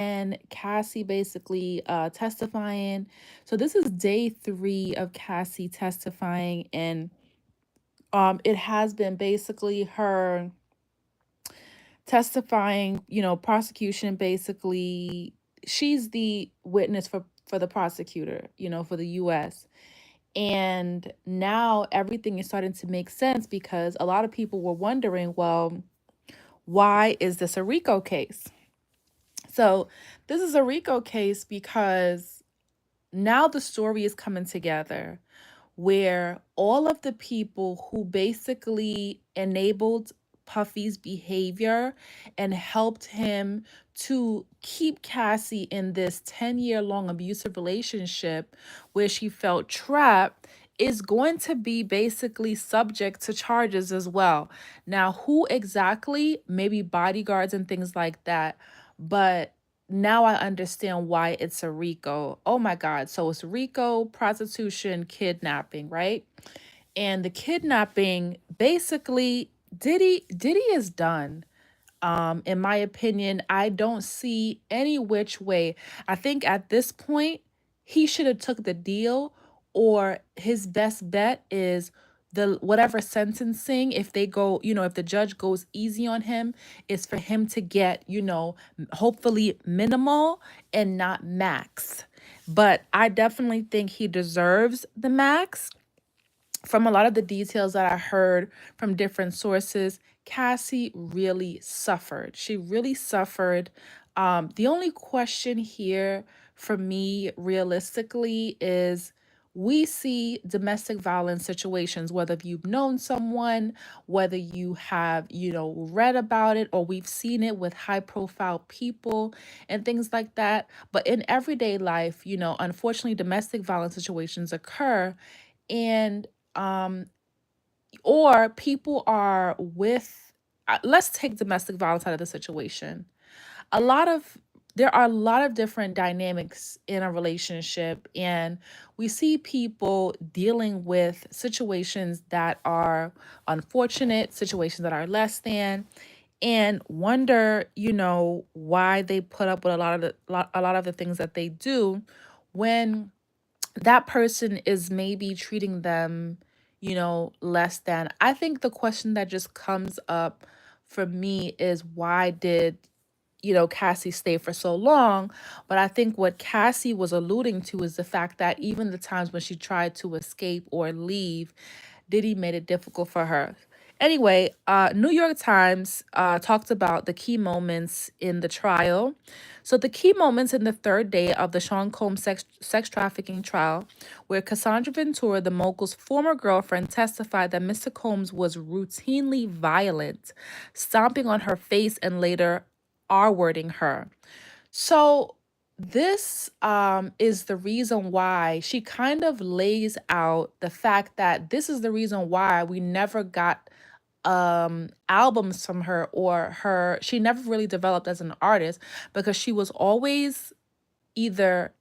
and Cassie basically testifying. So this is day 3 of Cassie testifying, and it has been basically her testifying, prosecution basically, she's the witness for the prosecutor, for the US. And now everything is starting to make sense because a lot of people were wondering, well, why is this a RICO case? So, this is a RICO case because now the story is coming together where all of the people who basically enabled Puffy's behavior and helped him to keep Cassie in this 10-year long abusive relationship where she felt trapped is going to be basically subject to charges as well. Now, who exactly? Maybe bodyguards and things like that. But now I understand why it's a RICO. Oh my God. So it's RICO, prostitution, kidnapping, right? And the kidnapping, basically, Diddy is done. In my opinion, I don't see any which way. I think at this point, he should have took the deal, or his best bet is the whatever sentencing, if they go, if the judge goes easy on him, is for him to get, hopefully minimal and not max. But I definitely think he deserves the max. From a lot of the details that I heard from different sources, Cassie really suffered. She really suffered. The only question here for me, realistically, is we see domestic violence situations, whether you've known someone, whether you have, read about it, or we've seen it with high profile people and things like that. But in everyday life, unfortunately, domestic violence situations occur. And um or people are with let's take domestic violence out of the situation. A lot of There are a lot of different dynamics in a relationship, and we see people dealing with situations that are unfortunate, situations that are less than, and wonder, why they put up with a lot of the things that they do when that person is maybe treating them, less than. I think the question that just comes up for me is, why did, Cassie stay for so long? But I think what Cassie was alluding to is the fact that even the times when she tried to escape or leave, Diddy made it difficult for her. Anyway, New York Times talked about the key moments in the trial. So, the key moments in the third day of the Sean Combs sex trafficking trial, where Cassandra Ventura, the mogul's former girlfriend, testified that Mr. Combs was routinely violent, stomping on her face and later R-wording her. So this is the reason why she kind of lays out the fact that this is the reason why we never got albums from her, or she never really developed as an artist, because she was always either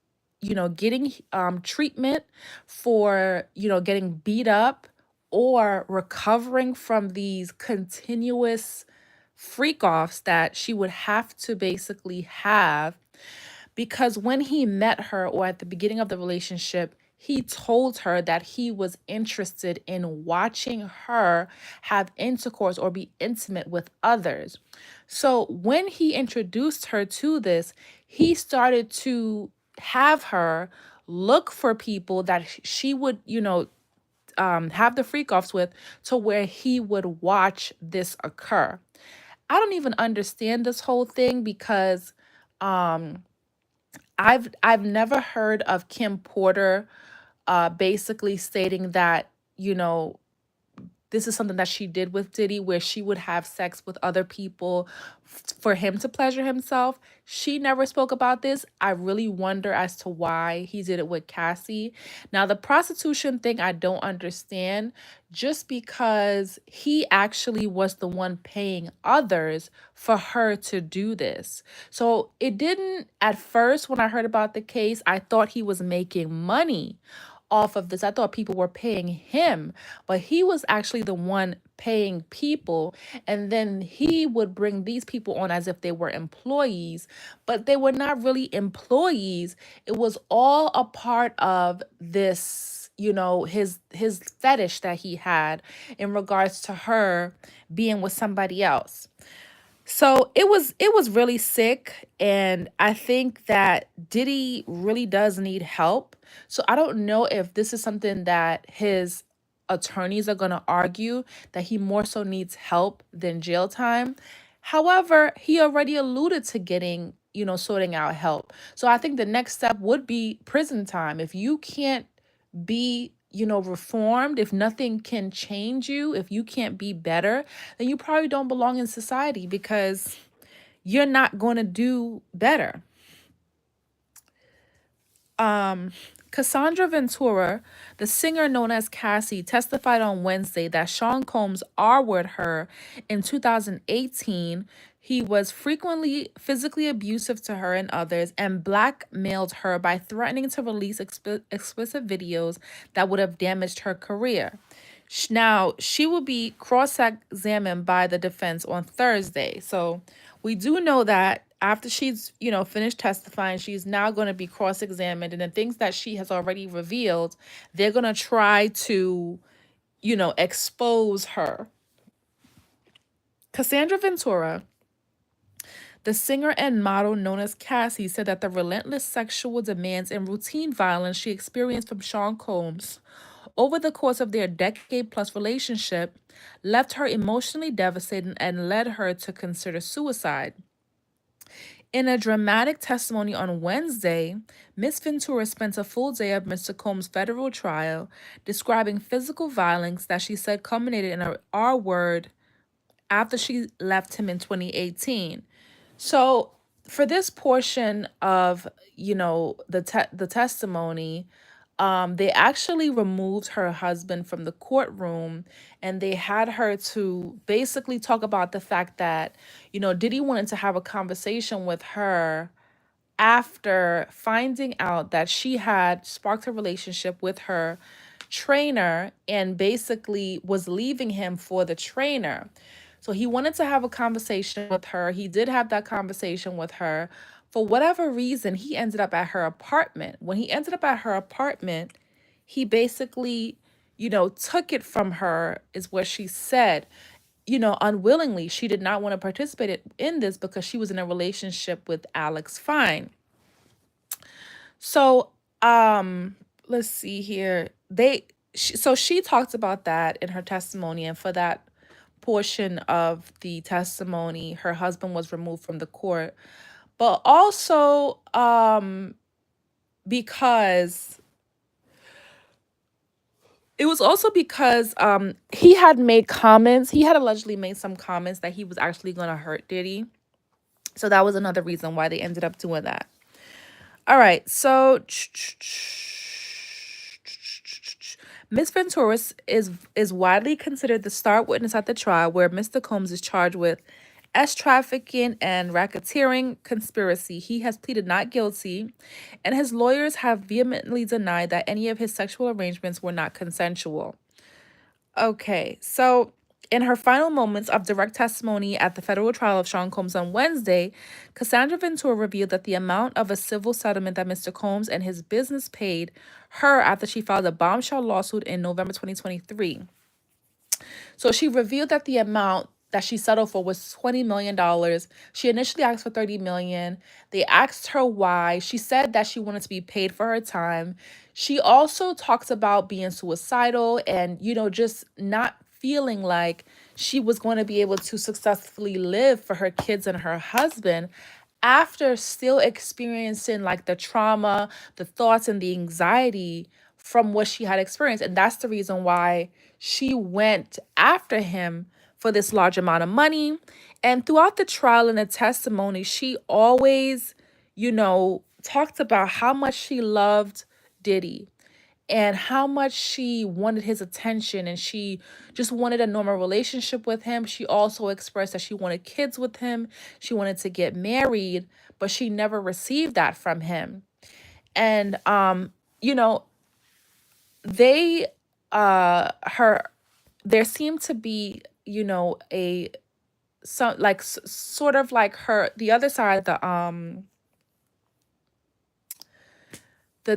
getting treatment for getting beat up, or recovering from these continuous freak offs that she would have to basically have, because when he met her, or at the beginning of the relationship, he told her that he was interested in watching her have intercourse or be intimate with others. So when he introduced her to this, he started to have her look for people that she would, have the freak offs with, to where he would watch this occur. I don't even understand this whole thing because um I've never heard of Kim Porter basically stating that, this is something that she did with Diddy, where she would have sex with other people for him to pleasure himself. She never spoke about this. I really wonder as to why he did it with Cassie. Now, the prostitution thing, I don't understand, just because he actually was the one paying others for her to do this. So it didn't, at first, when I heard about the case, I thought he was making money off of this. I thought people were paying him, but he was actually the one paying people. And then he would bring these people on as if they were employees, but they were not really employees. It was all a part of this, his fetish that he had in regards to her being with somebody else. So it was really sick, and I think that Diddy really does need help. So I don't know if this is something that his attorneys are going to argue, that he more so needs help than jail time. However, he already alluded to getting, sorting out help. So I think the next step would be prison time. If you can't be, reformed, if nothing can change you, if you can't be better, then you probably don't belong in society, because you're not going to do better. Cassandra Ventura, the singer known as Cassie, testified on Wednesday that Sean Combs R-worded her in 2018. He was frequently physically abusive to her and others, and blackmailed her by threatening to release explicit videos that would have damaged her career. Now, she will be cross-examined by the defense on Thursday. So we do know that after she's, finished testifying, she's now going to be cross-examined. And the things that she has already revealed, they're going to try to, expose her. Cassandra Ventura, the singer and model known as Cassie, said that the relentless sexual demands and routine violence she experienced from Sean Combs over the course of their decade-plus relationship left her emotionally devastated and led her to consider suicide. In a dramatic testimony on Wednesday, Ms. Ventura spent a full day of Mr. Combs' federal trial describing physical violence that she said culminated in an R-word after she left him in 2018. So for this portion of, the testimony, they actually removed her husband from the courtroom, and they had her to basically talk about the fact that, Diddy wanted to have a conversation with her after finding out that she had sparked a relationship with her trainer and basically was leaving him for the trainer. So he wanted to have a conversation with her. He did have that conversation with her. For whatever reason, he ended up at her apartment. When he ended up at her apartment, he basically, took it from her, is what she said. Unwillingly, she did not want to participate in this because she was in a relationship with Alex Fine. So, let's see here. So she talked about that in her testimony, and for that portion of the testimony, her husband was removed from the court. But also, because it was also because he had made comments. He had allegedly made some comments that he was actually going to hurt Diddy. So that was another reason why they ended up doing that. All right, so Miss Ventura is widely considered the star witness at the trial, where Mr. Combs is charged with trafficking and racketeering conspiracy. He has pleaded not guilty, and his lawyers have vehemently denied that any of his sexual arrangements were not consensual. Okay, so in her final moments of direct testimony at the federal trial of Sean Combs on Wednesday, Cassandra Ventura revealed that the amount of a civil settlement that Mr. Combs and his business paid her after she filed a bombshell lawsuit in November 2023. So she revealed that the amount that she settled for was $20 million. She initially asked for $30 million. They asked her why. She said that she wanted to be paid for her time. She also talks about being suicidal and, just not feeling like she was going to be able to successfully live for her kids and her husband after still experiencing like the trauma, the thoughts, and the anxiety from what she had experienced. And that's the reason why she went after him for this large amount of money. And throughout the trial and the testimony, she always, talked about how much she loved Diddy and how much she wanted his attention, and she just wanted a normal relationship with him. She also expressed that she wanted kids with him. She wanted to get married, but she never received that from him. And, they her there seemed to be, a some like sort of like her the other side, the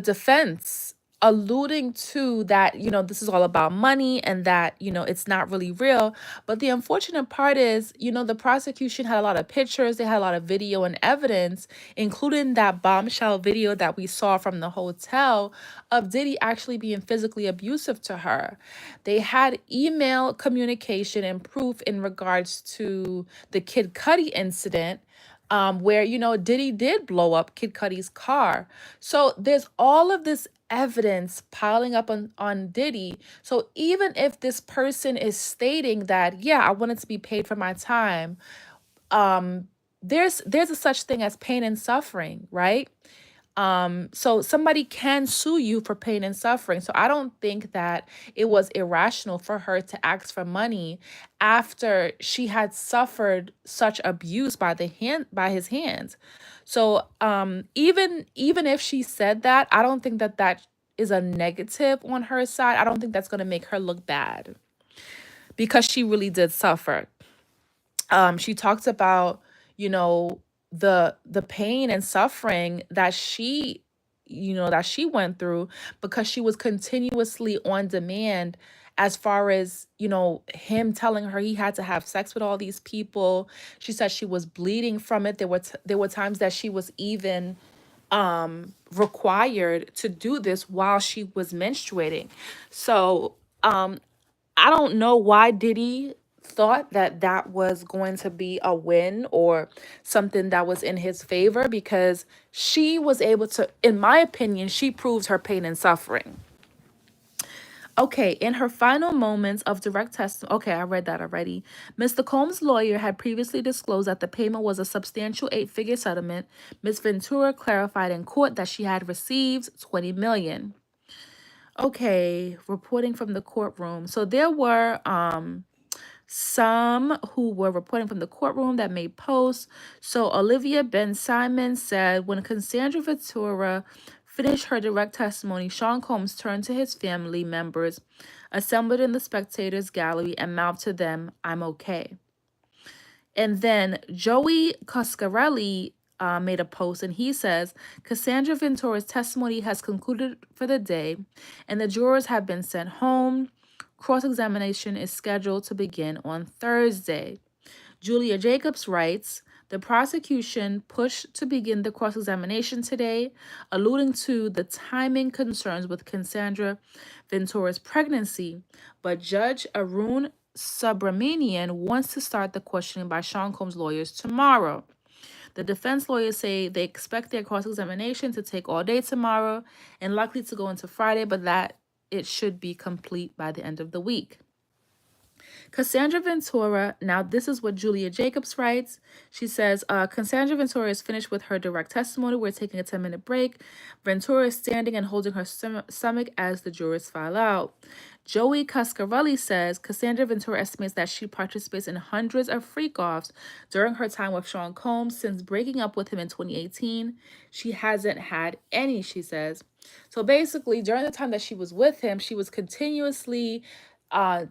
defense alluding to that, this is all about money and that, it's not really real. But the unfortunate part is, the prosecution had a lot of pictures, they had a lot of video and evidence, including that bombshell video that we saw from the hotel of Diddy actually being physically abusive to her. They had email communication and proof in regards to the Kid Cudi incident, where Diddy did blow up Kid Cudi's car. So there's all of this evidence piling up on Diddy. So even if this person is stating that, yeah, I wanted to be paid for my time, there's a such thing as pain and suffering, right? So somebody can sue you for pain and suffering. So I don't think that it was irrational for her to ask for money after she had suffered such abuse by his hands. So even if she said that, I don't think that that is a negative on her side. I don't think that's going to make her look bad because she really did suffer. She talks about, you know the pain and suffering that she went through because she was continuously on demand, as far as him telling her he had to have sex with all these people. She said she was bleeding from it. There were times that she was even required to do this while she was menstruating. So I don't know why Diddy thought that that was going to be a win or something that was in his favor, because she was able to, in my opinion, she proves her pain and suffering. Okay, in her final moments of direct testimony, okay, I read that already. Mr. Combs' lawyer had previously disclosed that the payment was a substantial 8-figure settlement. Ms. Ventura clarified in court that she had received $20 million. Okay, reporting from the courtroom. So there were some who were reporting from the courtroom that made posts. So Olivia Ben Simon said, when Cassandra Ventura finished her direct testimony, Sean Combs turned to his family members assembled in the spectators gallery and mouthed to them, "I'm okay." And then Joey Coscarelli made a post, and he says, Cassandra Ventura's testimony has concluded for the day, and the jurors have been sent home. Cross-examination is scheduled to begin on Thursday. Julia Jacobs writes, the prosecution pushed to begin the cross-examination today, alluding to the timing concerns with Cassandra Ventura's pregnancy, but Judge Arun Subramanian wants to start the questioning by Sean Combs' lawyers tomorrow. The defense lawyers say they expect their cross-examination to take all day tomorrow and likely to go into Friday, but that it should be complete by the end of the week. Cassandra Ventura, now this is what Julia Jacobs writes. She says, Cassandra Ventura is finished with her direct testimony. We're taking a 10-minute break. Ventura is standing and holding her stomach as the jurors file out. Joey Coscarelli says Cassandra Ventura estimates that she participates in hundreds of freak-offs during her time with Sean Combs. Since breaking up with him in 2018, she hasn't had any, she says. So basically, during the time that she was with him, she was continuously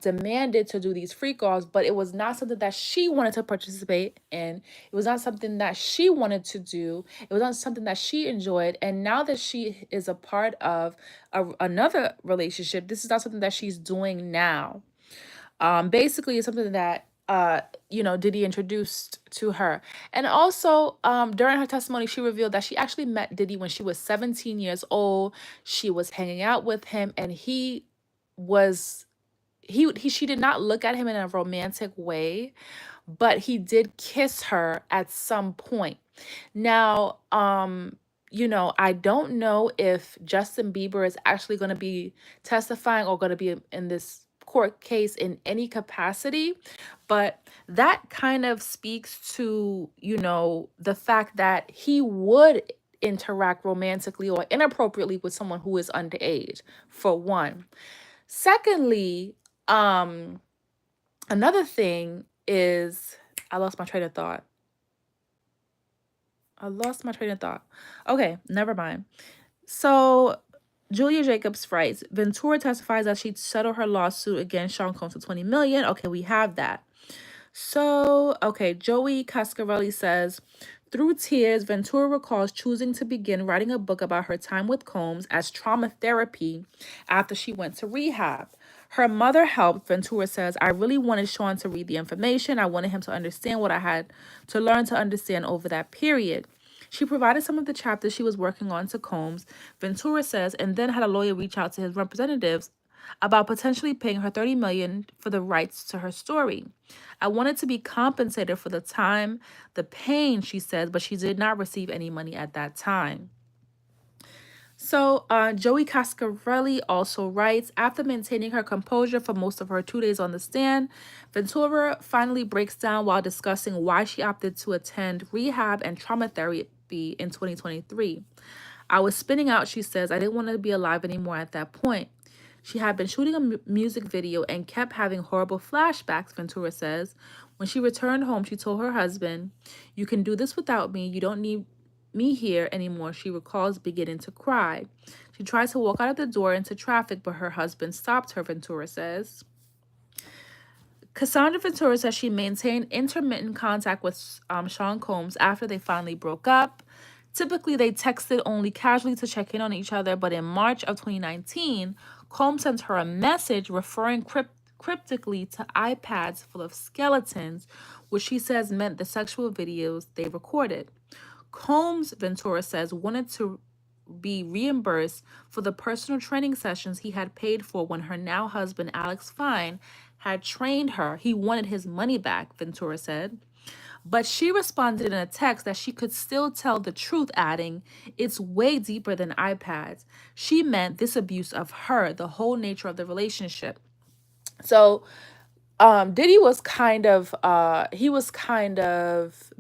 demanded to do these freak-offs, but it was not something that she wanted to participate in. It was not something that she wanted to do. It was not something that she enjoyed. And now that she is a part of another relationship, this is not something that she's doing now. Basically, it's something that Diddy introduced to her. And also, during her testimony, she revealed that she actually met Diddy when she was 17 years old. She was hanging out with him, and he was she did not look at him in a romantic way, but he did kiss her at some point. Now, I don't know if Justin Bieber is actually going to be testifying or going to be in this court case in any capacity, but that kind of speaks to, the fact that he would interact romantically or inappropriately with someone who is underage, for one. Secondly, another thing is, I lost my train of thought. Okay, never mind. So Julia Jacobs writes, Ventura testifies that she'd settle her lawsuit against Sean Combs for $20 million. Okay, we have that. So, okay, Joey Cascarelli says, through tears, Ventura recalls choosing to begin writing a book about her time with Combs as trauma therapy after she went to rehab. Her mother helped, Ventura says. I really wanted Sean to read the information. I wanted him to understand what I had to learn to understand over that period. She provided some of the chapters she was working on to Combs, Ventura says, and then had a lawyer reach out to his representatives about potentially paying her $30 million for the rights to her story. I wanted to be compensated for the time, the pain, she says, but she did not receive any money at that time. So Joey Cascarelli also writes, after maintaining her composure for most of her 2 days on the stand, Ventura finally breaks down while discussing why she opted to attend rehab and trauma therapy in 2023. I was spinning out, she says. I didn't want to be alive anymore at that point. She had been shooting a music video and kept having horrible flashbacks, Ventura says. When she returned home, she told her husband, you can do this without me. You don't need me here anymore. She recalls beginning to cry. She tried to walk out of the door into traffic, but her husband stopped her, Ventura says. Cassandra Ventura says she maintained intermittent contact with Sean Combs after they finally broke up. Typically, they texted only casually to check in on each other, but in March of 2019, Combs sent her a message referring cryptically to iPads full of skeletons, which she says meant the sexual videos they recorded. Combs, Ventura says, wanted to be reimbursed for the personal training sessions he had paid for when her now husband, Alex Fine, had trained her. He wanted his money back, Ventura said. But she responded in a text that she could still tell the truth, adding, it's way deeper than iPads. She meant this abuse of her, the whole nature of the relationship. So Diddy was kind of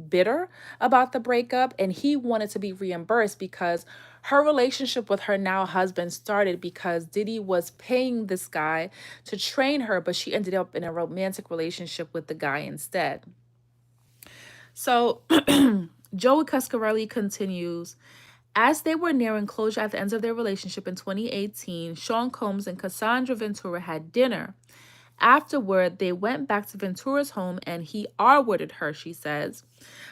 bitter about the breakup, and he wanted to be reimbursed because her relationship with her now husband started because Diddy was paying this guy to train her, but she ended up in a romantic relationship with the guy instead. So Joey Cascarelli continues, as they were nearing closure at the end of their relationship in 2018, Sean Combs and Cassandra Ventura had dinner. Afterward, they went back to Ventura's home and he R-worded her, she says.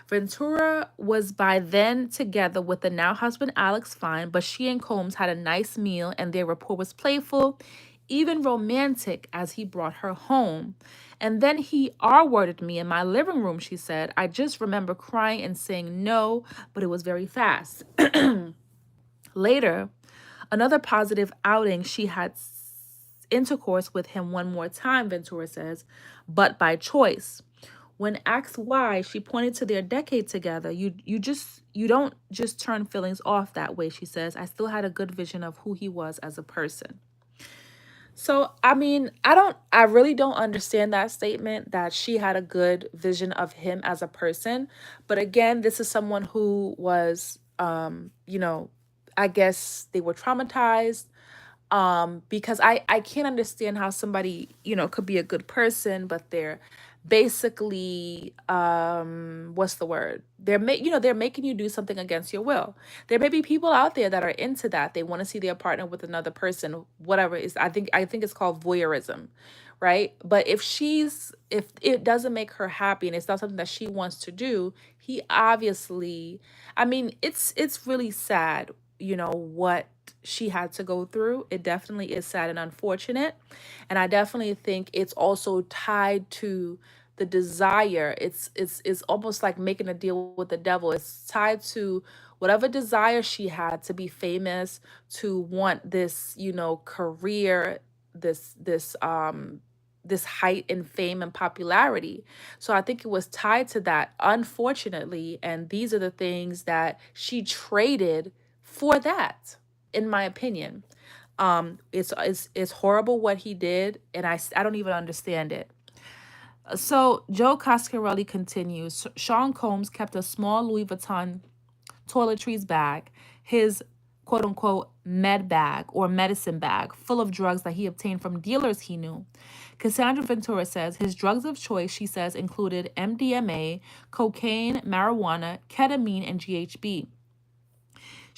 Ventura was by then together with the now husband Alex Fine, but she and Combs had a nice meal and their rapport was playful, even romantic, as he brought her home. And then he R-worded me in my living room, she said. I just remember crying and saying no, but it was very fast. Later, another positive outing, she had intercourse with him one more time, Ventura says, but by choice. When asked why, she pointed to their decade together. You don't just turn feelings off that way, she says. I still had a good vision of who he was as a person. So, I mean, I really don't understand that statement that she had a good vision of him as a person. But again, this is someone who was, I guess they were traumatized. Because I can't understand how somebody, could be a good person, but they're basically, what's the word? They're making you do something against your will. There may be people out there that are into that. They want to see their partner with another person, whatever is, I think it's called voyeurism, right? But if it doesn't make her happy and it's not something that she wants to do, he obviously, I mean, it's really sad, what she had to go through. It definitely is sad and unfortunate. And I definitely think it's also tied to the desire. It's almost like making a deal with the devil. It's tied to whatever desire she had to be famous, to want this, career, this height in fame and popularity. So I think it was tied to that, unfortunately. And these are the things that she traded for that, in my opinion. It's horrible what he did, and I don't even understand it. So Joe Cascarelli continues. Sean Combs kept a small Louis Vuitton toiletries bag, his quote unquote med bag or medicine bag, full of drugs that he obtained from dealers he knew. Cassandra Ventura says his drugs of choice, she says, included MDMA, cocaine, marijuana, ketamine, and GHB.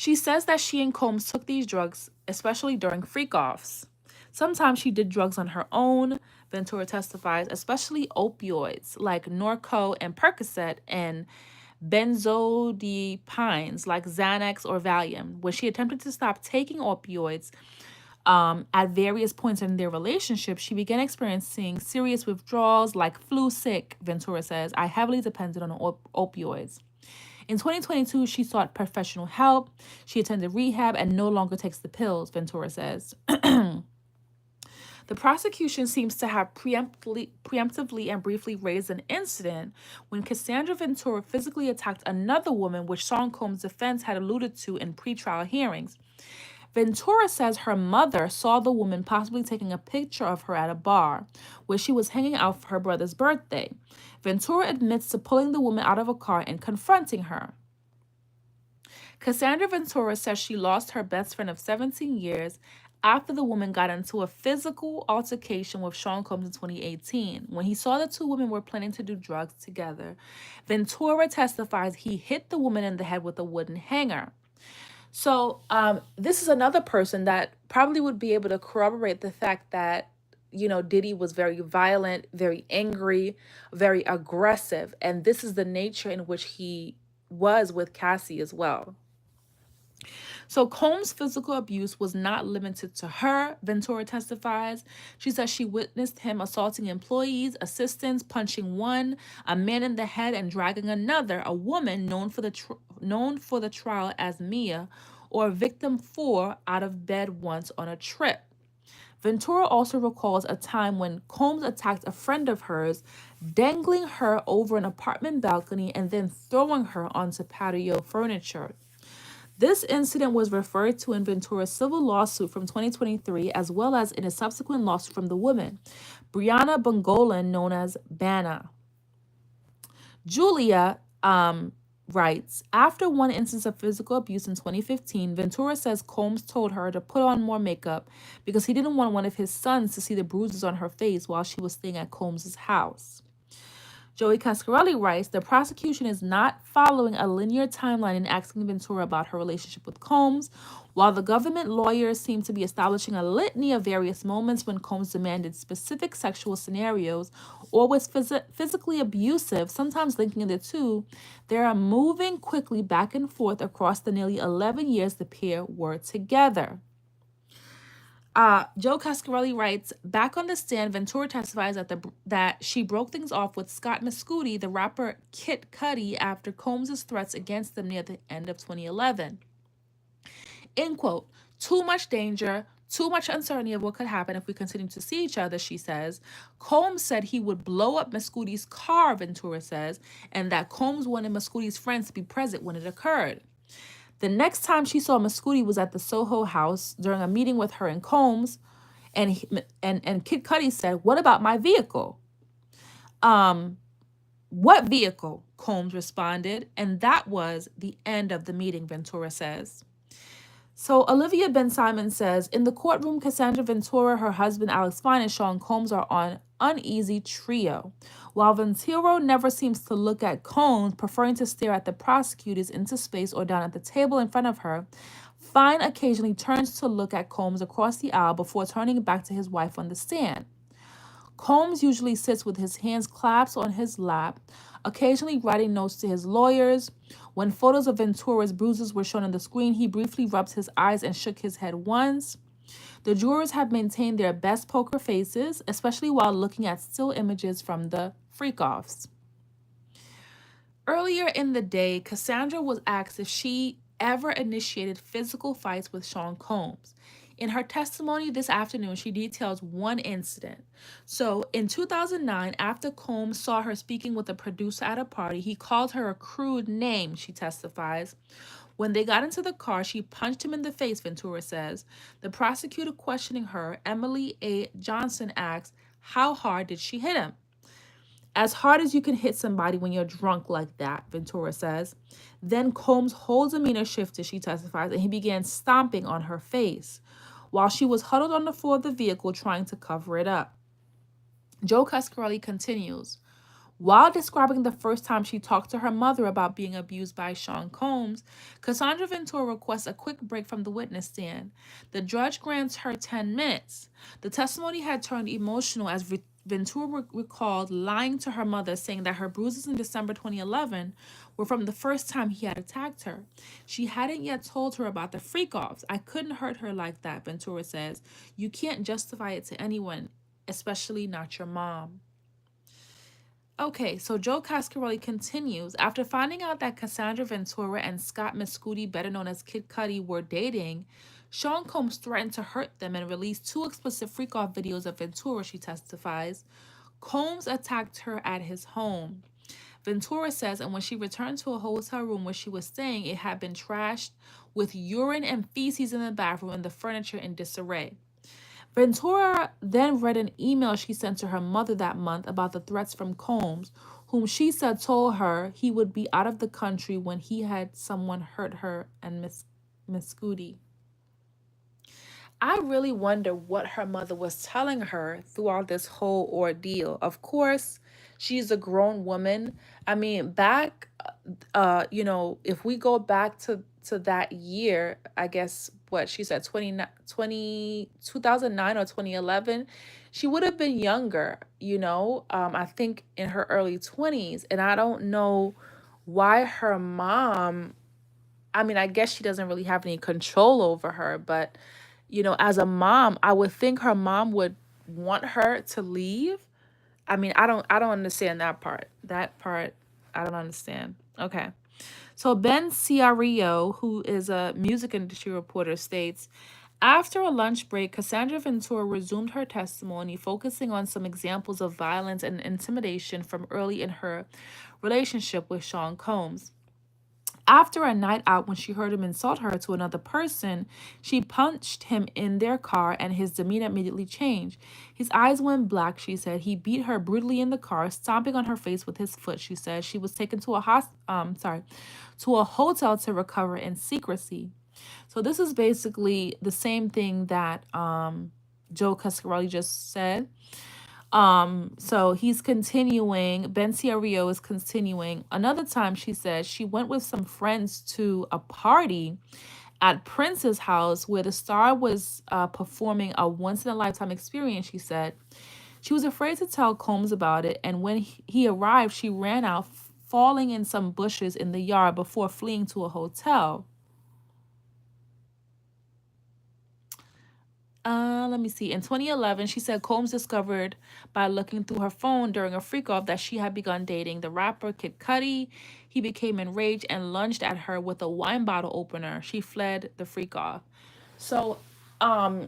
She says that she and Combs took these drugs, especially during freak-offs. Sometimes she did drugs on her own, Ventura testifies, especially opioids like Norco and Percocet and benzodiazepines like Xanax or Valium. When she attempted to stop taking opioids at various points in their relationship, she began experiencing serious withdrawals like flu sick, Ventura says. I heavily depended on opioids. In 2022, she sought professional help. She attended rehab and no longer takes the pills, Ventura says. The prosecution seems to have preemptively and briefly raised an incident when Cassandra Ventura physically attacked another woman, which Sean Combs' defense had alluded to in pretrial hearings. Ventura says her mother saw the woman possibly taking a picture of her at a bar where she was hanging out for her brother's birthday. Ventura admits to pulling the woman out of a car and confronting her. Cassandra Ventura says she lost her best friend of 17 years after the woman got into a physical altercation with Sean Combs in 2018. When he saw the two women were planning to do drugs together, Ventura testifies he hit the woman in the head with a wooden hanger. So this is another person that probably would be able to corroborate the fact that, Diddy was very violent, very angry, very aggressive. And this is the nature in which he was with Cassie as well. So Combs' physical abuse was not limited to her, Ventura testifies. She says she witnessed him assaulting employees, assistants, punching one, a man in the head, and dragging another, a woman known for the trial as Mia, or victim 4, out of bed once on a trip. Ventura also recalls a time when Combs attacked a friend of hers, dangling her over an apartment balcony and then throwing her onto patio furniture. This incident was referred to in Ventura's civil lawsuit from 2023, as well as in a subsequent lawsuit from the woman, Brianna Bongolan, known as Banna. Julia writes, after one instance of physical abuse in 2015, Ventura says Combs told her to put on more makeup because he didn't want one of his sons to see the bruises on her face while she was staying at Combs' house. Joey Cascarelli writes, the prosecution is not following a linear timeline in asking Ventura about her relationship with Combs, while the government lawyers seem to be establishing a litany of various moments when Combs demanded specific sexual scenarios or was physically abusive, sometimes linking the two. They are moving quickly back and forth across the nearly 11 years the pair were together. Joe Cascarelli writes, back on the stand, Ventura testifies that she broke things off with Scott Mescudi, the rapper Kid Cudi, after Combs' threats against them near the end of 2011. End quote. Too much danger, too much uncertainty of what could happen if we continue to see each other, she says. Combs said he would blow up Mescudi's car, Ventura says, and that Combs wanted Mescudi's friends to be present when it occurred. The next time she saw Mescudi was at the Soho house during a meeting with her and Combs, and Kid Cudi said, "What about my vehicle?" What vehicle? Combs responded, and that was the end of the meeting, Ventura says. So Olivia Ben Simon says, in the courtroom, Cassandra Ventura, her husband Alex Fine, and Sean Combs are on uneasy trio. While Ventura never seems to look at Combs, preferring to stare at the prosecutors into space or down at the table in front of her, Fine occasionally turns to look at Combs across the aisle before turning back to his wife on the stand. Combs usually sits with his hands clasped on his lap, occasionally writing notes to his lawyers. When photos of Ventura's bruises were shown on the screen, he briefly rubbed his eyes and shook his head once. The jurors have maintained their best poker faces, especially while looking at still images from the freak-offs. Earlier in the day, Cassandra was asked if she ever initiated physical fights with Sean Combs. In her testimony this afternoon, she details one incident. So, in 2009, after Combs saw her speaking with a producer at a party, he called her a crude name, she testifies. When they got into the car, she punched him in the face, Ventura says. The prosecutor questioning her, Emily A. Johnson, asks, how hard did she hit him? As hard as you can hit somebody when you're drunk like that, Ventura says. Then Combs' whole demeanor shifted, she testifies, and he began stomping on her face while she was huddled on the floor of the vehicle trying to cover it up. Joe Cascarelli continues, While describing the first time she talked to her mother about being abused by Sean Combs, Cassandra Ventura requests a quick break from the witness stand. The judge grants her 10 minutes. The testimony had turned emotional as Ventura recalled lying to her mother, saying that her bruises in December 2011 were from the first time he had attacked her. She hadn't yet told her about the freak offs. I couldn't hurt her like that, Ventura says. You can't justify it to anyone, especially not your mom. Okay, so Joe Cascarelli continues. After finding out that Cassandra Ventura and Scott Mescudi, better known as Kid Cudi, were dating, Sean Combs threatened to hurt them and released 2 explicit freak-off videos of Ventura, she testifies. Combs attacked her at his home. Ventura says, and when she returned to a hotel room where she was staying, it had been trashed with urine and feces in the bathroom and the furniture in disarray. Ventura then read an email she sent to her mother that month about the threats from Combs, whom she said told her he would be out of the country when he had someone hurt her and Miss Scooty. I really wonder what her mother was telling her throughout this whole ordeal. Of course, she's a grown woman. I mean, back, if we go back to that year, I guess what she said, 2009 or 2011, she would have been younger, I think in her early 20s. And I don't know why her mom, I mean, I guess she doesn't really have any control over her, but as a mom, I would think her mom would want her to leave. I mean, I don't understand that part. That part, I don't understand. Okay. So Ben Ciario, who is a music industry reporter, states, after a lunch break, Cassandra Ventura resumed her testimony, focusing on some examples of violence and intimidation from early in her relationship with Sean Combs. After a night out, when she heard him insult her to another person, she punched him in their car and his demeanor immediately changed. His eyes went black, she said. He beat her brutally in the car, stomping on her face with his foot, she said. She was taken to to a hotel to recover in secrecy. So this is basically the same thing that Joe Cascarelli just said. So he's continuing. Ben Ciario is continuing. Another time, she said she went with some friends to a party at Prince's house where the star was performing a once in a lifetime experience. She said she was afraid to tell Combs about it, and when he arrived, she ran out, falling in some bushes in the yard before fleeing to a hotel. Let me see. In 2011, she said Combs discovered by looking through her phone during a freak off that she had begun dating the rapper Kid Cudi. He became enraged and lunged at her with a wine bottle opener. She fled the freak off. So, I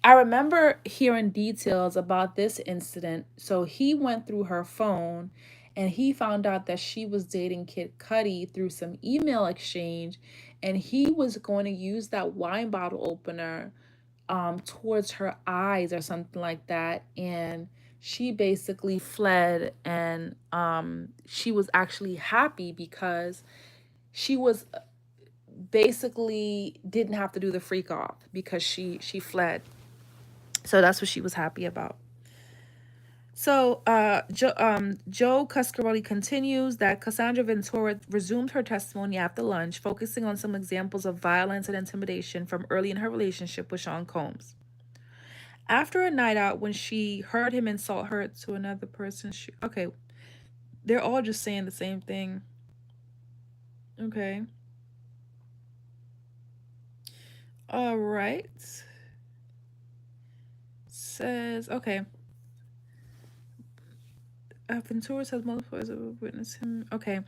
remember hearing details about this incident. So he went through her phone and he found out that she was dating Kid Cudi through some email exchange, and he was going to use that wine bottle opener towards her eyes or something like that, and she basically fled, and she was actually happy because she was basically didn't have to do the freak off because she fled. So that's what she was happy about. So Joe Cascarelli continues that Cassandra Ventura resumed her testimony after lunch, focusing on some examples of violence and intimidation from early in her relationship with Sean Combs. After a night out, when she heard him insult her to another person, okay, they're all just saying the same thing. Okay. All right. Says, okay. Ventura says multiple have witnessed him. Okay.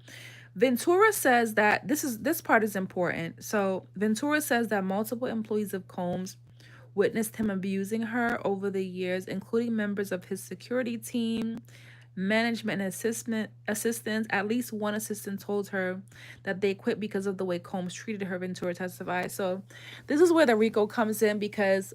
Ventura says that this part is important. So Ventura says that multiple employees of Combs witnessed him abusing her over the years, including members of his security team, management and assistants. At least one assistant told her that they quit because of the way Combs treated her, Ventura testified. So this is where the RICO comes in, because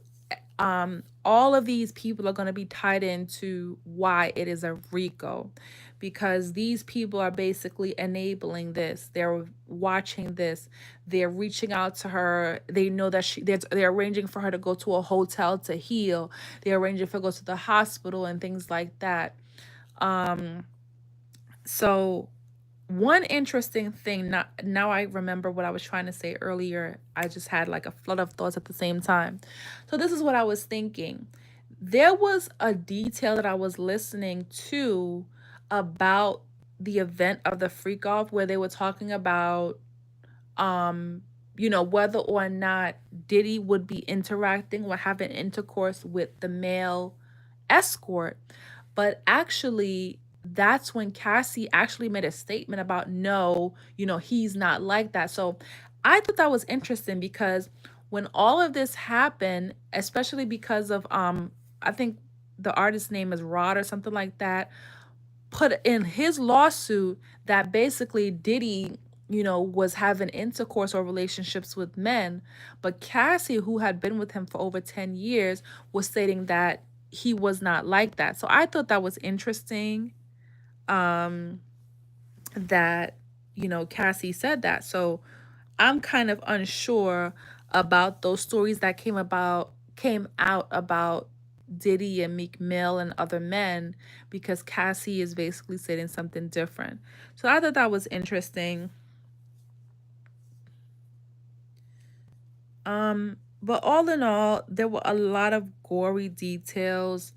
all of these people are going to be tied into why it is a RICO, because these people are basically enabling this. They're watching this. They're reaching out to her. They know that they're arranging for her to go to a hotel to heal. They're arranging for her to go to the hospital and things like that. So one interesting thing, now I remember what I was trying to say earlier. I just had like a flood of thoughts at the same time. So this is what I was thinking. There was a detail that I was listening to about the event of the freak off where they were talking about um whether or not Diddy would be interacting or having intercourse with the male escort. But actually, that's when Cassie actually made a statement about no, he's not like that. So I thought that was interesting because when all of this happened, especially because of I think the artist's name is Rod or something like that, put in his lawsuit that basically Diddy, was having intercourse or relationships with men, but Cassie, who had been with him for over 10 years, was stating that he was not like that. So I thought that was interesting, um that Cassie said that. So I'm kind of unsure about those stories that came out about Diddy and Meek Mill and other men, because Cassie is basically saying something different. So I thought that was interesting. But all in all, there were a lot of gory details.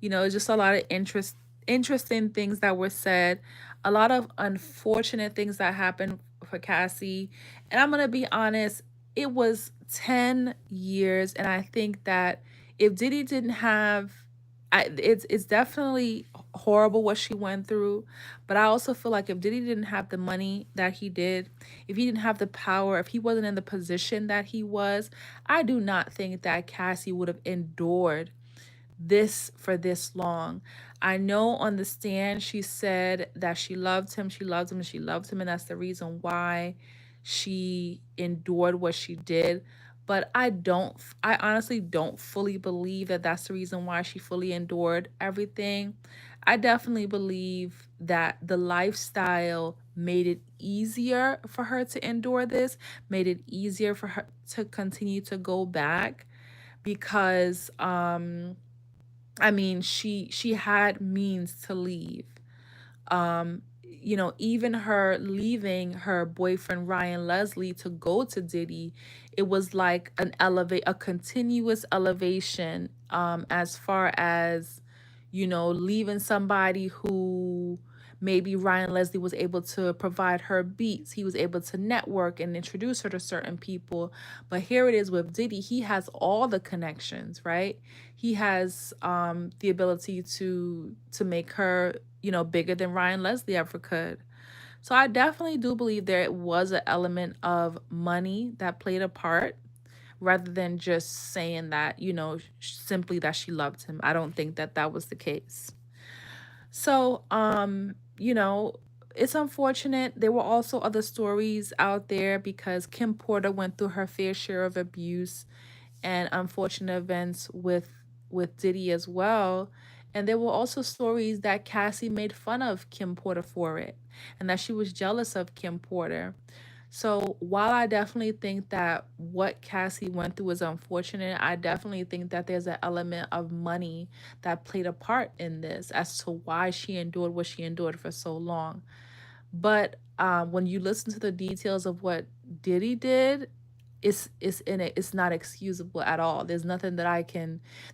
Just a lot of interesting things that were said, a lot of unfortunate things that happened for Cassie. And I'm gonna be honest, it was 10 years, and I think that if Diddy didn't have, it's definitely horrible what she went through, but I also feel like if Diddy didn't have the money that he did, if he didn't have the power, if he wasn't in the position that he was, I do not think that Cassie would have endured this for this long. I know on the stand she said that she loved him, she loved him, and she loved him, and that's the reason why she endured what she did. But I honestly don't fully believe that that's the reason why she fully endured everything. I definitely believe that the lifestyle made it easier for her to endure this, made it easier for her to continue to go back because I mean, she had means to leave. Even her leaving her boyfriend Ryan Leslie to go to Diddy, it was like a continuous elevation, as far as, leaving somebody who maybe Ryan Leslie was able to provide her beats. He was able to network and introduce her to certain people. But here it is with Diddy. He has all the connections, right? He has the ability to make her, bigger than Ryan Leslie ever could. So I definitely do believe there was an element of money that played a part rather than just saying that, simply that she loved him. I don't think that that was the case. So, it's unfortunate. There were also other stories out there because Kim Porter went through her fair share of abuse and unfortunate events with Diddy as well. And there were also stories that Cassie made fun of Kim Porter for it and that she was jealous of Kim Porter. So while I definitely think that what Cassie went through is unfortunate, I definitely think that there's an element of money that played a part in this as to why she endured what she endured for so long. But when you listen to the details of what Diddy did, it's in it. It's not excusable at all. There's nothing that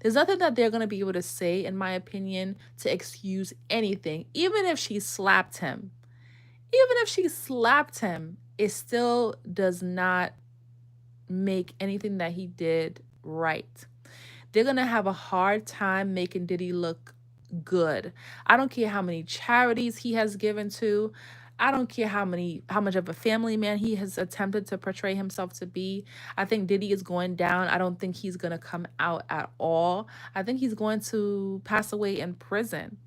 they're gonna be able to say, in my opinion, to excuse anything. Even if she slapped him, it still does not make anything that he did right. They're gonna have a hard time making Diddy look good. I don't care how many charities he has given to. I don't care how much of a family man he has attempted to portray himself to be. I think Diddy is going down. I don't think he's gonna come out at all. I think he's going to pass away in prison.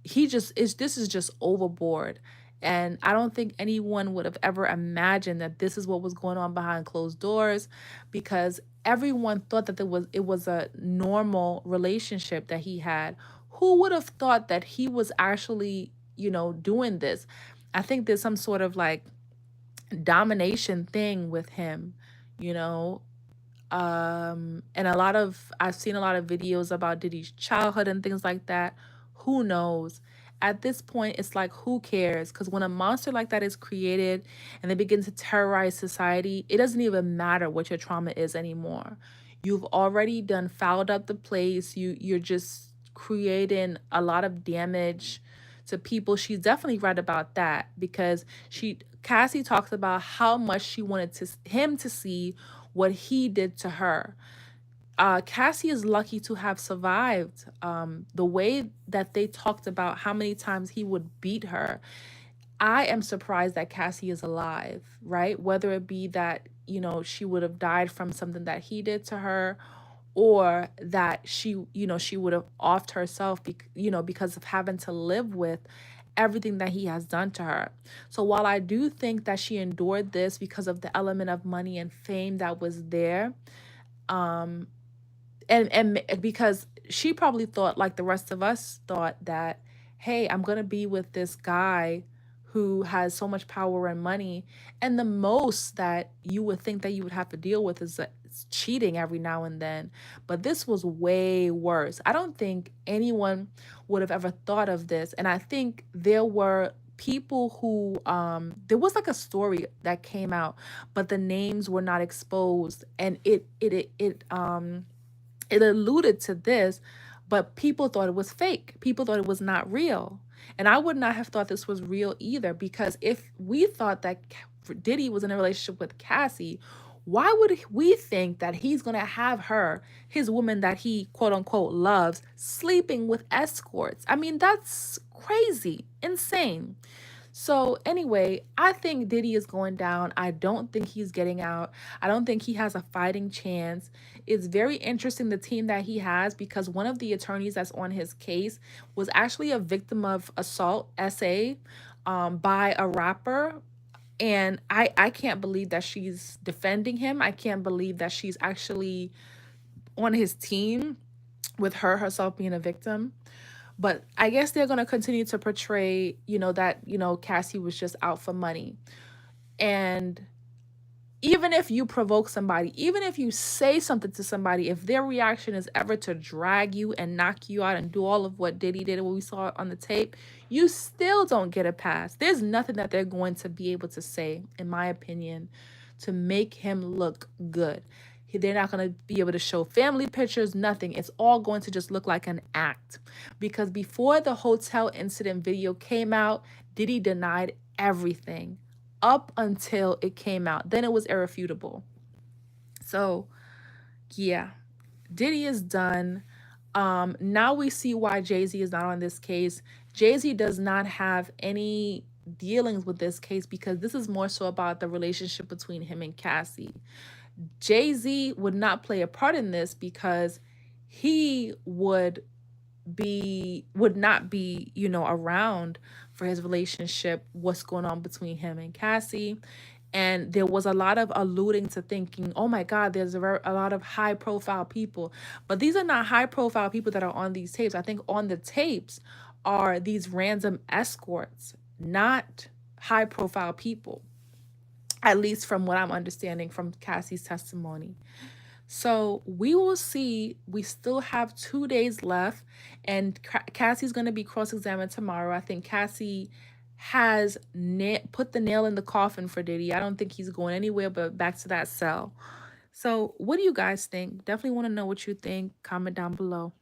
He just is This is just overboard, and I don't think anyone would have ever imagined that this is what was going on behind closed doors, because everyone thought that it was a normal relationship that he had. Who would have thought that he was actually, doing this? I think there's some sort of like domination thing with him, you know and I've seen a lot of videos about Diddy's childhood and things like that. Who knows? at this point, it's like, who cares? Because when a monster like that is created and they begin to terrorize society, it doesn't even matter what your trauma is anymore. You've already done fouled up the place. You're just creating a lot of damage to people. She's definitely right about that, because Cassie talks about how much she wanted him to see what he did to her. Cassie is lucky to have survived. The way that they talked about how many times he would beat her, I am surprised that Cassie is alive, right? Whether it be that, she would have died from something that he did to her, or that she would have offed herself, because of having to live with everything that he has done to her. So while I do think that she endured this because of the element of money and fame that was there, um, and because she probably thought, like the rest of us thought, that, hey, I'm gonna be with this guy who has so much power and money, and the most that you would think that you would have to deal with is cheating every now and then. But this was way worse. I don't think anyone would have ever thought of this. And I think there were people who, there was like a story that came out, but the names were not exposed, and it alluded to this, but people thought it was fake. People thought it was not real. And I would not have thought this was real either, because if we thought that Diddy was in a relationship with Cassie, why would we think that he's going to have her, his woman that he quote unquote loves, sleeping with escorts? I mean, that's crazy, insane. So anyway, I think Diddy is going down. I don't think he's getting out. I don't think he has a fighting chance. It's very interesting, the team that he has, because one of the attorneys that's on his case was actually a victim of assault, SA, by a rapper. And I can't believe that she's defending him. I can't believe that she's actually on his team with herself being a victim. But I guess they're going to continue to portray, that, Cassie was just out for money. And even if you provoke somebody, even if you say something to somebody, if their reaction is ever to drag you and knock you out and do all of what Diddy did, what we saw on the tape, you still don't get a pass. There's nothing that they're going to be able to say, in my opinion, to make him look good. They're not going to be able to show family pictures, nothing. It's all going to just look like an act. Because before the hotel incident video came out, Diddy denied everything up until it came out. Then it was irrefutable. So, yeah, Diddy is done. Now we see why Jay-Z is not on this case. Jay-Z does not have any dealings with this case, because this is more so about the relationship between him and Cassie. Jay-Z would not play a part in this, because he would not be, around for his relationship, what's going on between him and Cassie. And there was a lot of alluding to thinking, oh my God, there's a lot of high profile people. But these are not high profile people that are on these tapes. I think on the tapes are these random escorts, not high profile people, at least from what I'm understanding from Cassie's testimony. So we will see. We still have 2 days left, and Cassie's going to be cross-examined tomorrow. I think Cassie has put the nail in the coffin for Diddy. I don't think he's going anywhere but back to that cell. So what do you guys think? Definitely want to know what you think. Comment down below.